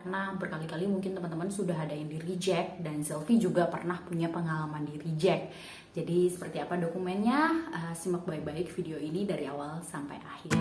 Karena berkali-kali mungkin teman-teman sudah ada yang di reject dan Zelvi juga pernah punya pengalaman di reject. Jadi seperti apa dokumennya? Simak baik-baik video ini dari awal sampai akhir.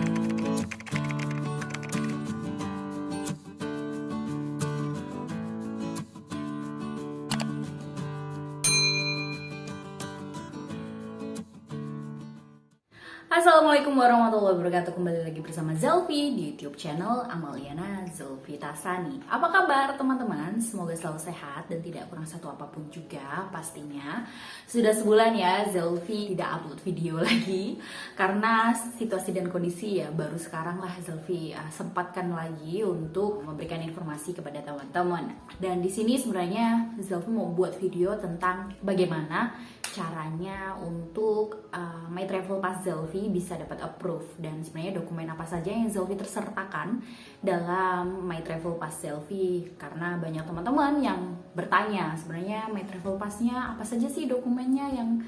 Assalamualaikum warahmatullahi wabarakatuh. Kembali lagi bersama Zelvi di YouTube channel Amaliana Zelvi Tasani. Apa kabar teman-teman? Semoga selalu sehat dan tidak kurang satu apapun juga pastinya. Sudah sebulan ya Zelvi tidak upload video lagi karena situasi dan kondisi ya baru sekarang lah Zelvi sempatkan lagi untuk memberikan informasi kepada teman-teman. Dan di sini sebenarnya Zelvi mau buat video tentang bagaimana caranya untuk My Travel Pass Zelvi bisa dapat approve, dan sebenarnya dokumen apa saja yang Zelvi tersertakan dalam My Travel Pass Zelvi, karena banyak teman-teman yang bertanya sebenarnya My Travel Pass-nya apa saja sih dokumennya yang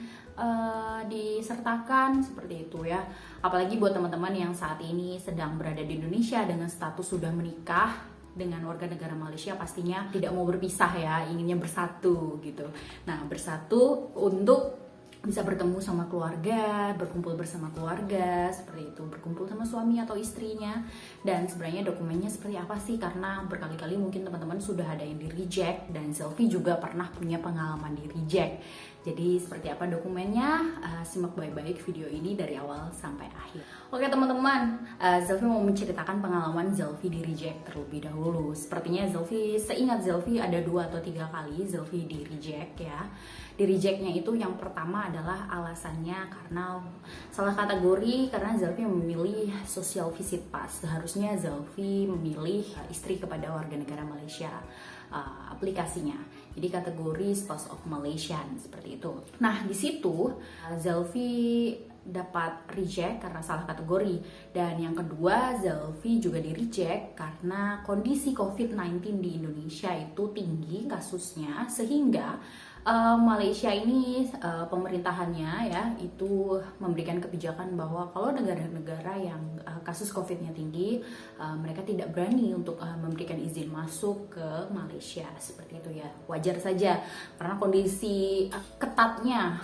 disertakan, seperti itu ya. Apalagi buat teman-teman yang saat ini sedang berada di Indonesia dengan status sudah menikah dengan warga negara Malaysia, pastinya tidak mau berpisah ya, inginnya bersatu gitu. Nah, bersatu untuk bisa bertemu sama keluarga, berkumpul bersama keluarga, seperti itu, berkumpul sama suami atau istrinya. Dan sebenarnya dokumennya seperti apa sih? Karena berkali-kali mungkin teman-teman sudah ada yang di reject dan Zelvi juga pernah punya pengalaman di reject. Jadi seperti apa dokumennya? Simak baik-baik video ini dari awal sampai akhir. Oke teman-teman, Zelvi mau menceritakan pengalaman Zelvi di reject terlebih dahulu. Sepertinya Zelvi, seingat Zelvi ada 2 atau 3 kali Zelvi di reject ya. Di rejectnya itu yang pertama adalah alasannya karena salah kategori, karena Zelvi memilih social visit pass. Seharusnya Zelvi memilih istri kepada warga negara Malaysia. Aplikasinya jadi kategori spouse of Malaysian, seperti itu. Nah di situ Zelvi dapat reject karena salah kategori, dan yang kedua Zelvi juga di reject karena kondisi COVID-19 di Indonesia itu tinggi kasusnya, sehingga Malaysia ini pemerintahannya ya itu memberikan kebijakan bahwa kalau negara-negara yang kasus COVID-nya tinggi, mereka tidak berani untuk memberikan izin masuk ke Malaysia, seperti itu ya. Wajar saja karena kondisi ketatnya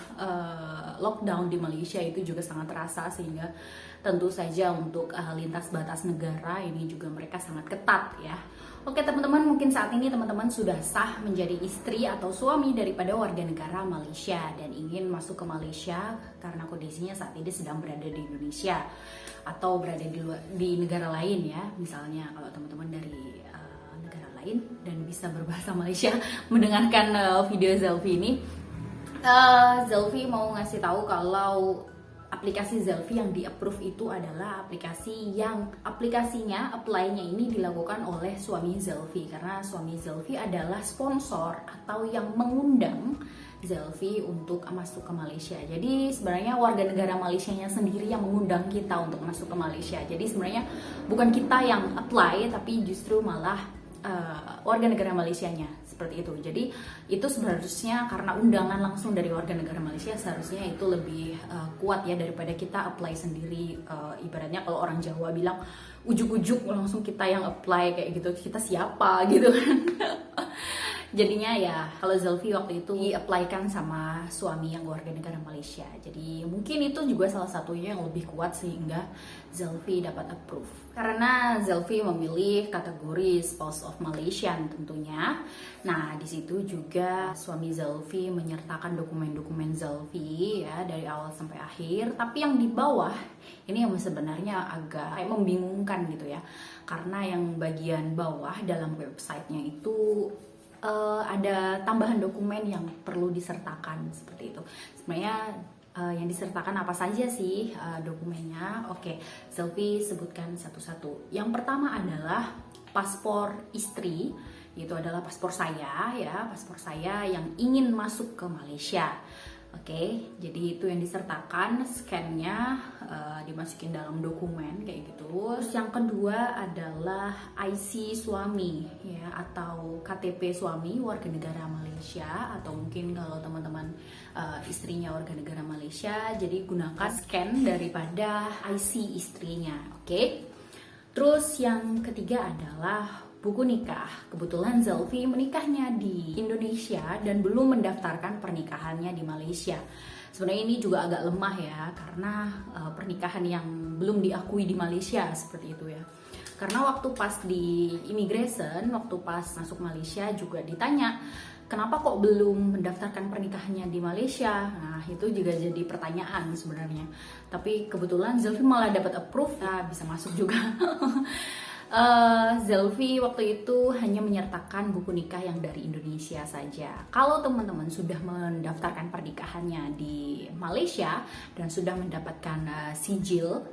lockdown di Malaysia itu juga sangat terasa, sehingga tentu saja untuk lintas batas negara ini juga mereka sangat ketat ya. Oke teman-teman, mungkin saat ini teman-teman sudah sah menjadi istri atau suami daripada warga negara Malaysia dan ingin masuk ke Malaysia karena kondisinya saat ini sedang berada di Indonesia atau berada di negara lain ya. Misalnya kalau teman-teman dari negara lain dan bisa berbahasa Malaysia mendengarkan video Zelvi ini, Zelvi mau ngasih tahu kalau aplikasi Zelvi yang di-approve itu adalah aplikasinya apply-nya ini dilakukan oleh suami Zelvi, karena suami Zelvi adalah sponsor atau yang mengundang Zelvi untuk masuk ke Malaysia. Jadi sebenarnya warga negara Malaysianya sendiri yang mengundang kita untuk masuk ke Malaysia. Jadi sebenarnya bukan kita yang apply, tapi justru malah warga negara Malaysianya, seperti itu. Jadi itu seharusnya karena undangan langsung dari warga negara Malaysia, seharusnya itu lebih kuat ya daripada kita apply sendiri. Ibaratnya kalau orang Jawa bilang ujuk-ujuk langsung kita yang apply kayak gitu, kita siapa gitu kan. Jadinya ya kalau Zelvi waktu itu di-apply-kan sama suami yang warga negara Malaysia. Jadi mungkin itu juga salah satunya yang lebih kuat sehingga Zelvi dapat approve. Karena Zelvi memilih kategori spouse of Malaysian tentunya. Nah di situ juga suami Zelvi menyertakan dokumen-dokumen Zelvi ya dari awal sampai akhir. Tapi yang di bawah ini yang sebenarnya agak kayak membingungkan gitu ya. Karena yang bagian bawah dalam websitenya itu ada tambahan dokumen yang perlu disertakan, seperti itu. Sebenarnya yang disertakan apa saja sih dokumennya? Oke, Zelvi sebutkan satu-satu. Yang pertama adalah paspor istri, itu adalah paspor saya ya, paspor saya yang ingin masuk ke Malaysia. Oke, jadi itu yang disertakan, scan-nya dimasukin dalam dokumen kayak gitu. Terus yang kedua adalah IC suami ya, atau KTP suami warga negara Malaysia, atau mungkin kalau teman-teman istrinya warga negara Malaysia, jadi gunakan scan daripada IC istrinya. Oke. Terus yang ketiga adalah buku nikah. Kebetulan Zelvi menikahnya di Indonesia dan belum mendaftarkan pernikahannya di Malaysia. Sebenarnya ini juga agak lemah ya, karena pernikahan yang belum diakui di Malaysia seperti itu ya. Karena waktu pas di immigration, waktu pas masuk Malaysia juga ditanya, kenapa kok belum mendaftarkan pernikahannya di Malaysia? Nah, itu juga jadi pertanyaan sebenarnya. Tapi kebetulan Zelvi malah dapat approve, ya bisa masuk juga. Zelvi waktu itu hanya menyertakan buku nikah yang dari Indonesia saja. Kalau teman-teman sudah mendaftarkan pernikahannya di Malaysia dan sudah mendapatkan sijil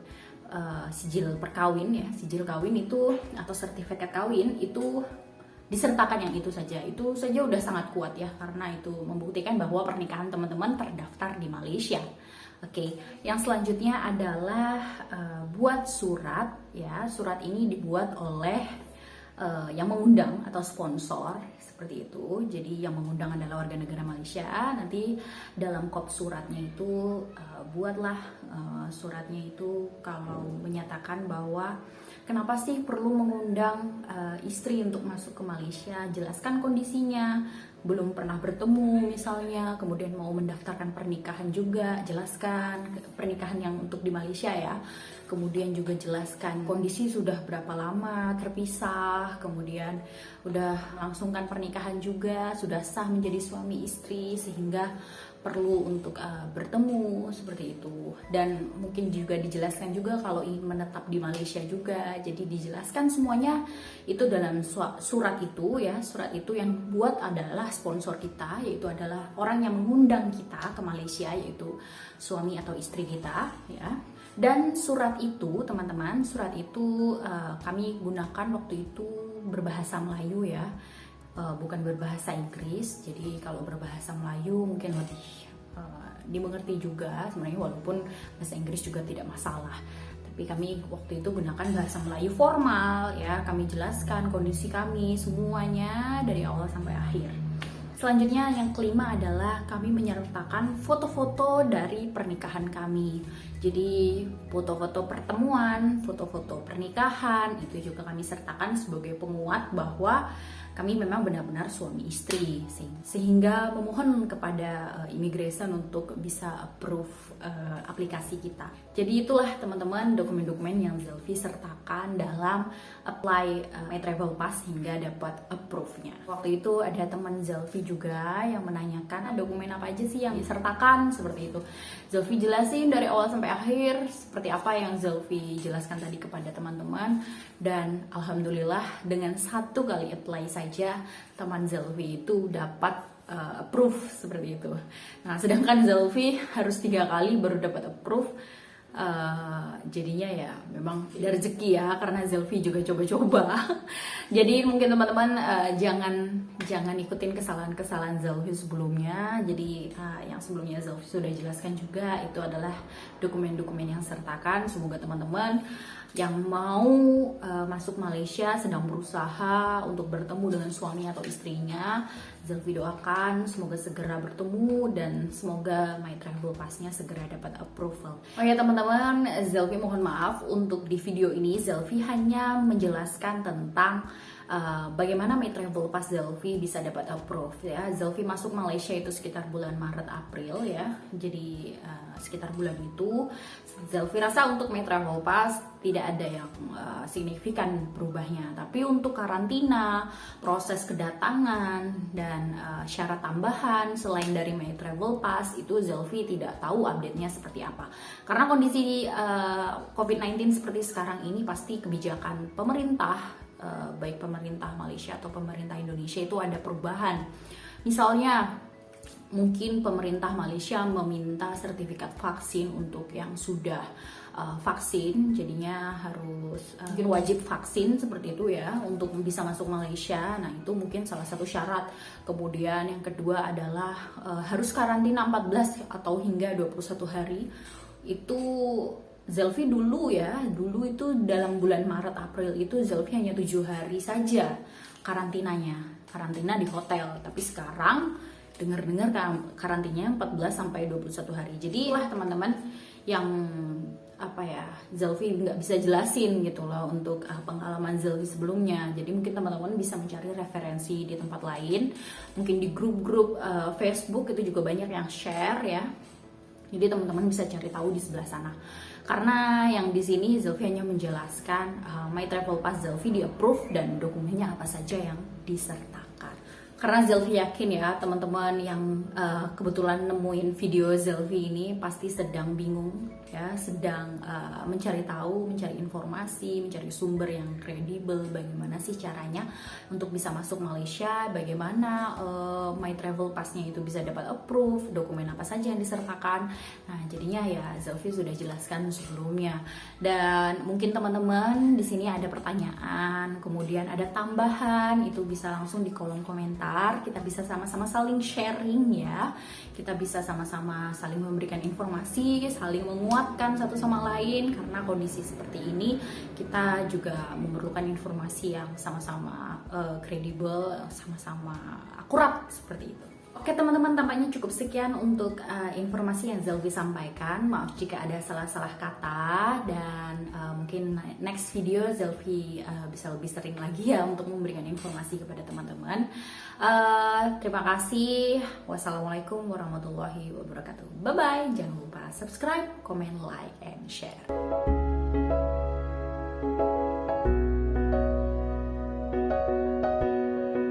perkawin ya, sijil kawin itu atau sertifikat kawin itu disertakan yang itu saja udah sangat kuat ya, karena itu membuktikan bahwa pernikahan teman-teman terdaftar di Malaysia. Oke, yang selanjutnya adalah buat surat ya. Surat ini dibuat oleh yang mengundang atau sponsor seperti itu. Jadi yang mengundang adalah warga negara Malaysia. Nanti dalam kop suratnya itu buatlah suratnya itu kalau menyatakan bahwa kenapa sih perlu mengundang istri untuk masuk ke Malaysia, jelaskan kondisinya, belum pernah bertemu misalnya, kemudian mau mendaftarkan pernikahan juga, jelaskan pernikahan yang untuk di Malaysia ya. Kemudian juga jelaskan kondisi sudah berapa lama terpisah, kemudian udah langsungkan pernikahan juga, sudah sah menjadi suami istri sehingga perlu untuk bertemu seperti itu. Dan mungkin juga dijelaskan juga kalau ingin menetap di Malaysia juga. Jadi dijelaskan semuanya itu dalam surat itu ya. Surat itu yang buat adalah sponsor kita, yaitu adalah orang yang mengundang kita ke Malaysia, yaitu suami atau istri kita ya. Dan surat itu teman-teman, surat itu kami gunakan waktu itu berbahasa Melayu ya, bukan berbahasa Inggris. Jadi kalau berbahasa Melayu mungkin lebih dimengerti juga sebenarnya, walaupun bahasa Inggris juga tidak masalah. Tapi kami waktu itu gunakan bahasa Melayu formal ya. Kami jelaskan kondisi kami semuanya dari awal sampai akhir. Selanjutnya yang kelima adalah kami menyertakan foto-foto dari pernikahan kami. Jadi foto-foto pertemuan, foto-foto pernikahan itu juga kami sertakan sebagai penguat bahwa kami memang benar-benar suami istri, sehingga memohon kepada immigration untuk bisa approve aplikasi kita. Jadi itulah teman-teman dokumen-dokumen yang Zelvi sertakan dalam apply My Travel Pass hingga dapat approve-nya. Waktu itu ada teman Zelvi juga yang menanyakan dokumen apa aja sih yang disertakan seperti itu. Zelvi jelasin dari awal sampai akhir seperti apa yang Zelvi jelaskan tadi kepada teman-teman, dan alhamdulillah dengan satu kali apply saja teman Zelvi itu dapat approve seperti itu. Nah, sedangkan Zelvi harus 3 kali baru dapat approve. Jadinya ya memang tidak rezeki ya, karena Zelvi juga coba-coba. Jadi mungkin teman-teman jangan ikutin kesalahan-kesalahan Zelvi sebelumnya. Jadi yang sebelumnya Zelvi sudah jelaskan juga, itu adalah dokumen-dokumen yang sertakan. Semoga teman-teman yang mau masuk Malaysia sedang berusaha untuk bertemu dengan suami atau istrinya, Zelvi doakan semoga segera bertemu dan semoga My Travel Pass-nya segera dapat approval. Oh ya teman-teman, Zelvi mohon maaf untuk di video ini Zelvi hanya menjelaskan tentang bagaimana My Travel Pass Zelvi bisa dapat approve ya. Zelvi masuk Malaysia itu sekitar bulan Maret April ya. Jadi sekitar bulan itu Zelvi rasa untuk My Travel Pass tidak ada yang signifikan berubahnya. Tapi untuk karantina, proses kedatangan dan syarat tambahan selain dari My Travel Pass itu Zelvi tidak tahu update-nya seperti apa. Karena kondisi COVID-19 seperti sekarang ini pasti kebijakan pemerintah, baik pemerintah Malaysia atau pemerintah Indonesia itu ada perubahan. Misalnya mungkin pemerintah Malaysia meminta sertifikat vaksin untuk yang sudah vaksin, jadinya harus mungkin wajib vaksin seperti itu ya untuk bisa masuk Malaysia. Nah, itu mungkin salah satu syarat. Kemudian yang kedua adalah harus karantina 14 atau hingga 21 hari. Itu Zelvi dulu itu dalam bulan Maret April itu Zelvi hanya 7 hari saja karantinanya, karantina di hotel. Tapi sekarang dengar-dengar karantinanya 14 sampai 21 hari. Jadi lah teman-teman yang Zelvi nggak bisa jelasin gitu loh untuk pengalaman Zelvi sebelumnya. Jadi mungkin teman-teman bisa mencari referensi di tempat lain, mungkin di grup-grup Facebook itu juga banyak yang share ya. Jadi teman-teman bisa cari tahu di sebelah sana. Karena yang di sini Zelvi hanya menjelaskan My Travel Pass Zelvi di approve dan dokumennya apa saja yang disertakan. Karena Zelvi yakin ya teman-teman yang kebetulan nemuin video Zelvi ini pasti sedang bingung ya, sedang mencari tahu, mencari informasi, mencari sumber yang kredibel, bagaimana sih caranya untuk bisa masuk Malaysia, bagaimana My Travel Pass-nya itu bisa dapat approve, dokumen apa saja yang disertakan. Nah, jadinya ya Zelvi sudah jelaskan sebelumnya. Dan mungkin teman-teman di sini ada pertanyaan, kemudian ada tambahan, itu bisa langsung di kolom komentar. Kita bisa sama-sama saling sharing ya, kita bisa sama-sama saling memberikan informasi, saling menguatkan satu sama lain. Karena kondisi seperti ini kita juga memerlukan informasi yang sama-sama kredibel, sama-sama akurat seperti itu. Oke teman-teman, tampaknya cukup sekian untuk informasi yang Zelvi sampaikan. Maaf jika ada salah-salah kata, dan mungkin next video Zelvi bisa lebih sering lagi ya untuk memberikan informasi kepada teman-teman. Terima kasih. Wassalamualaikum warahmatullahi wabarakatuh. Bye-bye. Jangan lupa subscribe, comment, like, and share.